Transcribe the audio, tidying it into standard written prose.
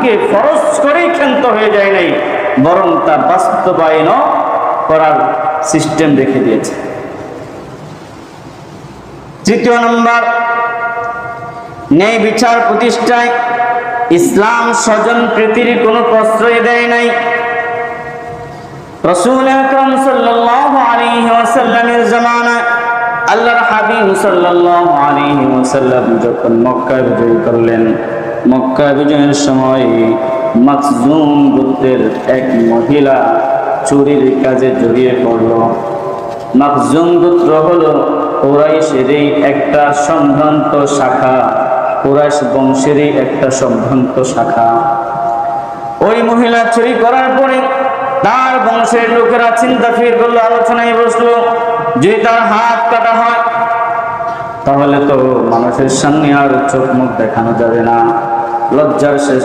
আইনকে ফরজ করেই ক্ষান্ত হয়ে যায় নাই, বরং তা বাস্তবায়নও করার সিস্টেম রেখে দিয়েছে। তৃতীয় নম্বর, ন্যায় বিচার প্রতিষ্ঠায় ইসলাম স্বজন প্রীতির কোনো প্রশ্রয় দেয় নাই। রাসূল আকরাম সাল্লাল্লাহু আলাইহি ওয়াসাল্লামের জামানায় আল্লাহর হাবিব সাল্লাল্লাহু আলাইহি ওয়াসাল্লাম যখন মক্কা বিজয় করলেন, মক্কা বিজয়ের সময় মাখজুম গোত্রের এক মহিলা চুরির কাজে জড়িয়ে পড়ল। মাখজুম গোত্র হলো কুরাইশেরই একটা সম্ভ্রান্ত শাখা, কুরাইশ বংশেরই একটা সম্ভ্রান্ত শাখা। ওই মহিলা চুরি করার পরে তার বংশের লোকেরা চিন্তা ফির করলো, আলোচনায় বসলো, যদি তার হাত কাটা হয় তাহলে তো মানুষের সামনে আর চোখ মুখ দেখানো যাবে না, লজ্জার শেষ